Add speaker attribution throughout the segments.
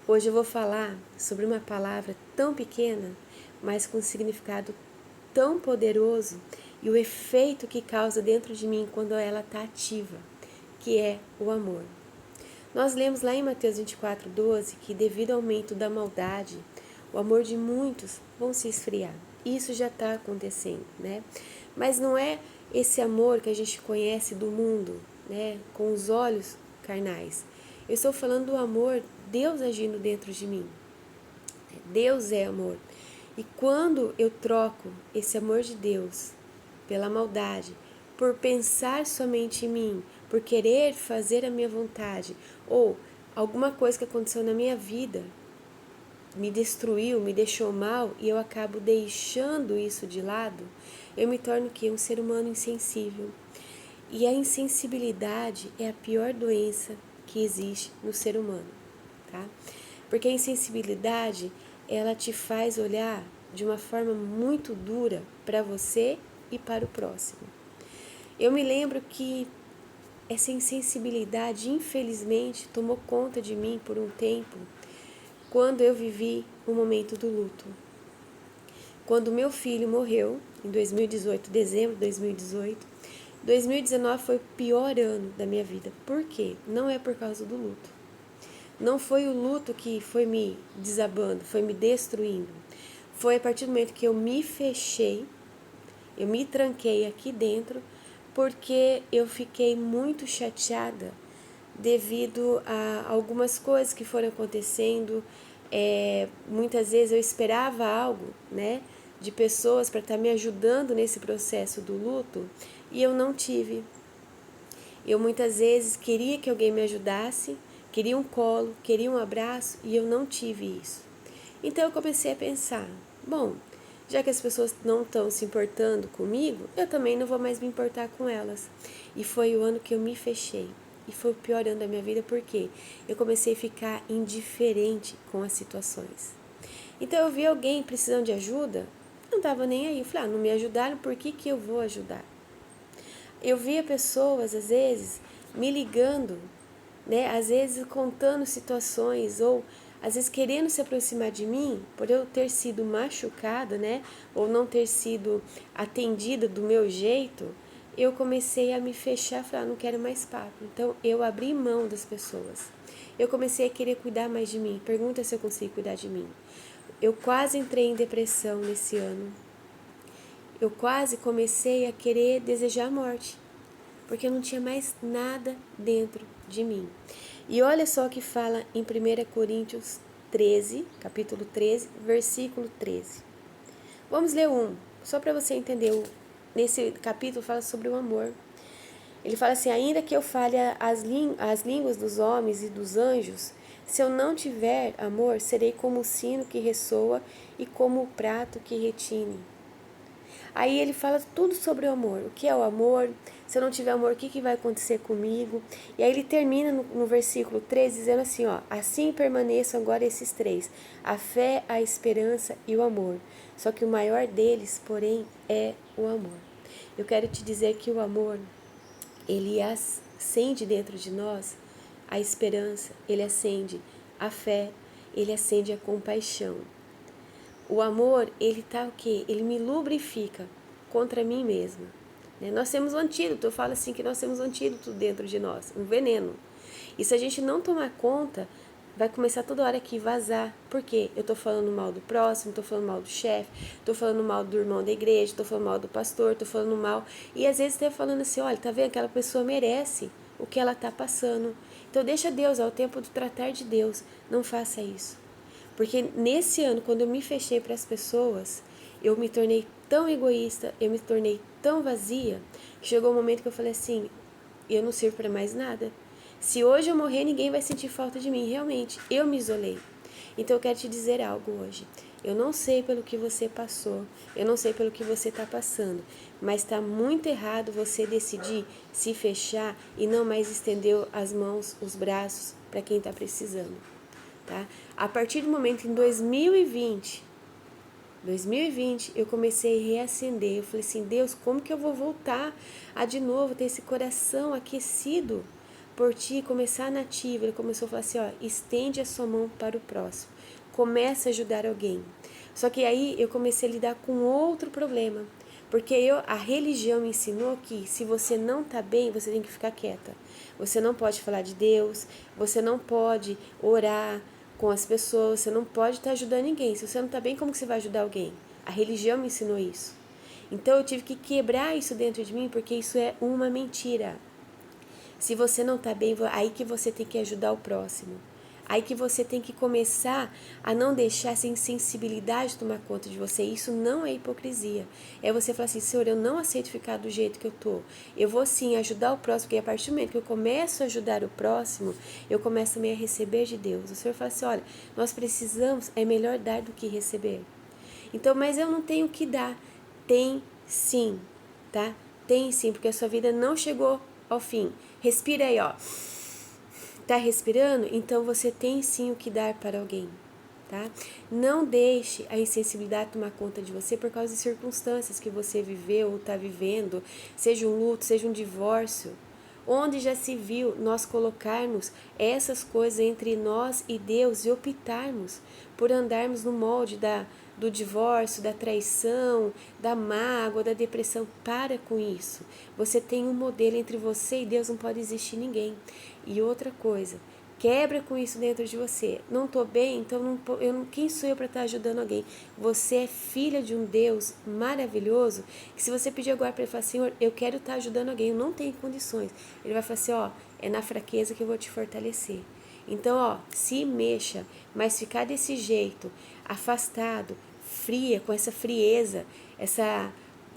Speaker 1: Hoje eu vou falar sobre uma palavra tão pequena, mas com um significado tão poderoso e o efeito que causa dentro de mim quando ela está ativa, que é o amor. Nós lemos lá em Mateus 24:12 que devido ao aumento da maldade, o amor de muitos vão se esfriar. Isso já está acontecendo, né? Mas não é esse amor que a gente conhece do mundo, né? Com os olhos carnais. Eu estou falando do amor, Deus agindo dentro de mim. Deus é amor. E quando eu troco esse amor de Deus pela maldade, por pensar somente em mim, por querer fazer a minha vontade, ou alguma coisa que aconteceu na minha vida me destruiu, me deixou mal e eu acabo deixando isso de lado, eu me torno que um ser humano insensível. E a insensibilidade é a pior doença que existe no ser humano, tá? Porque a insensibilidade, ela te faz olhar de uma forma muito dura para você e para o próximo. Eu me lembro que essa insensibilidade, infelizmente, tomou conta de mim por um tempo, quando eu vivi o momento do luto. Quando meu filho morreu, em 2018, dezembro de 2018, 2019 foi o pior ano da minha vida. Por quê? Não é por causa do luto. Não foi o luto que foi me desabando, foi me destruindo. Foi a partir do momento que eu me fechei, eu me tranquei aqui dentro, porque eu fiquei muito chateada devido a algumas coisas que foram acontecendo. Muitas vezes eu esperava algo, né, de pessoas para estar me ajudando nesse processo do luto e eu não tive. Eu muitas vezes queria que alguém me ajudasse, queria um colo, queria um abraço e eu não tive isso. Então eu comecei a pensar, bom, já que as pessoas não estão se importando comigo, eu também não vou mais me importar com elas. E foi o ano que eu me fechei. E foi o pior ano da minha vida porque eu comecei a ficar indiferente com as situações. Então eu vi alguém precisando de ajuda, não estava nem aí. Eu falei, não me ajudaram, por que eu vou ajudar? Eu via pessoas, às vezes, me ligando, né? Às vezes contando situações ou às vezes querendo se aproximar de mim por eu ter sido machucada, né? Ou não ter sido atendida do meu jeito, eu comecei a me fechar, falar, não quero mais papo. Então eu abri mão das pessoas. Eu comecei a querer cuidar mais de mim. Pergunta se eu consigo cuidar de mim. Eu quase entrei em depressão nesse ano. Eu quase comecei a querer desejar a morte, porque eu não tinha mais nada dentro de mim. E olha só o que fala em 1 Coríntios 13, capítulo 13, versículo 13. Vamos ler só para você entender. Nesse capítulo fala sobre o amor. Ele fala assim, ainda que eu fale as línguas dos homens e dos anjos, se eu não tiver amor, serei como o sino que ressoa e como o prato que retine. Aí ele fala tudo sobre o amor. O que é o amor? Se eu não tiver amor, o que vai acontecer comigo? E aí ele termina no versículo 13 dizendo assim, assim permaneçam agora esses três, a fé, a esperança e o amor. Só que o maior deles, porém, é o amor. Eu quero te dizer que o amor, ele acende dentro de nós a esperança, ele acende a fé, ele acende a compaixão. O amor, ele tá o quê? Ele me lubrifica contra mim mesma. Né? Nós temos um antídoto, eu falo assim que nós temos um antídoto dentro de nós, um veneno. E se a gente não tomar conta, vai começar toda hora aqui vazar. Por quê? Eu tô falando mal do próximo, tô falando mal do chefe, tô falando mal do irmão da igreja, tô falando mal do pastor, tô falando mal. E às vezes até falando assim, olha, tá vendo? Aquela pessoa merece o que ela tá passando. Então deixa Deus, é o tempo do tratar de Deus. Não faça isso. Porque nesse ano, quando eu me fechei para as pessoas, eu me tornei tão egoísta, eu me tornei tão vazia, que chegou um momento que eu falei assim, eu não sirvo para mais nada. Se hoje eu morrer, ninguém vai sentir falta de mim. Realmente, eu me isolei. Então eu quero te dizer algo hoje. Eu não sei pelo que você passou, eu não sei pelo que você está passando, mas está muito errado você decidir se fechar e não mais estender as mãos, os braços para quem está precisando. Tá? A partir do momento em 2020, eu comecei a reacender. Eu falei assim, Deus, como que eu vou voltar a de novo ter esse coração aquecido por ti começar na ativa, ele começou a falar assim, ó, estende a sua mão para o próximo, começa a ajudar alguém. Só que aí eu comecei a lidar com outro problema, porque a religião me ensinou que se você não está bem, você tem que ficar quieta. Você não pode falar de Deus, você não pode orar com as pessoas, você não pode estar ajudando ninguém. Se você não está bem, como que você vai ajudar alguém? A religião me ensinou isso. Então eu tive que quebrar isso dentro de mim, porque isso é uma mentira. Se você não está bem, aí que você tem que ajudar o próximo. Aí que você tem que começar a não deixar essa insensibilidade tomar conta de você. Isso não é hipocrisia. É você falar assim, Senhor, eu não aceito ficar do jeito que eu tô. Eu vou sim ajudar o próximo, porque a partir do momento que eu começo a ajudar o próximo, eu começo também a receber de Deus. O Senhor fala assim, olha, nós precisamos, é melhor dar do que receber. Então, mas eu não tenho o que dar. Tem sim, tá? Tem sim, porque a sua vida não chegou ao fim. Respira aí, ó. Tá respirando? Então você tem sim o que dar para alguém, tá? Não deixe a insensibilidade tomar conta de você por causa de circunstâncias que você viveu ou está vivendo, seja um luto, seja um divórcio. Onde já se viu nós colocarmos essas coisas entre nós e Deus e optarmos por andarmos no molde do divórcio, da traição, da mágoa, da depressão. Para com isso. Você tem um modelo entre você e Deus, não pode existir ninguém. E outra coisa, quebra com isso dentro de você. Não estou bem, então quem sou eu para estar ajudando alguém? Você é filha de um Deus maravilhoso, que se você pedir agora para ele falar, Senhor, eu quero estar ajudando alguém, eu não tenho condições. Ele vai falar assim, ó, é na fraqueza que eu vou te fortalecer. Então, ó, se mexa, mas ficar desse jeito, afastado, fria, com essa frieza,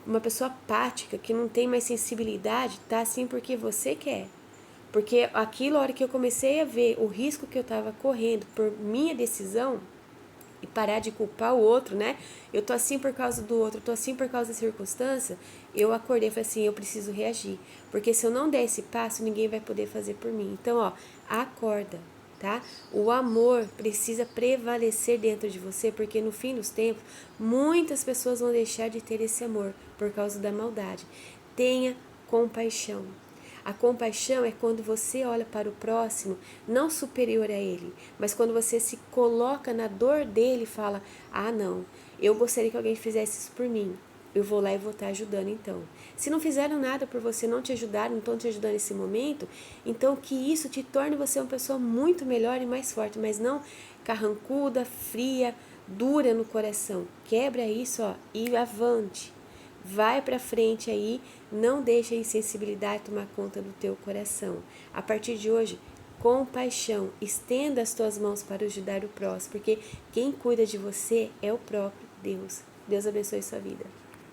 Speaker 1: uma pessoa apática, que não tem mais sensibilidade, tá assim porque você quer. Porque aquilo, a hora que eu comecei a ver o risco que eu estava correndo por minha decisão, e parar de culpar o outro, né? Eu tô assim por causa do outro, eu tô assim por causa da circunstância. Eu acordei e falei assim, eu preciso reagir. Porque se eu não der esse passo, ninguém vai poder fazer por mim. Então, ó, acorda, tá? O amor precisa prevalecer dentro de você, porque no fim dos tempos, muitas pessoas vão deixar de ter esse amor por causa da maldade. Tenha compaixão. A compaixão é quando você olha para o próximo, não superior a ele, mas quando você se coloca na dor dele e fala, ah não, eu gostaria que alguém fizesse isso por mim, eu vou lá e vou estar ajudando então. Se não fizeram nada por você, não te ajudaram, não estão te ajudando nesse momento, então que isso te torne você uma pessoa muito melhor e mais forte, mas não carrancuda, fria, dura no coração. Quebra isso, ó, e avante. Vai para frente aí, não deixe a insensibilidade tomar conta do teu coração. A partir de hoje, compaixão, estenda as tuas mãos para ajudar o próximo, porque quem cuida de você é o próprio Deus. Deus abençoe sua vida.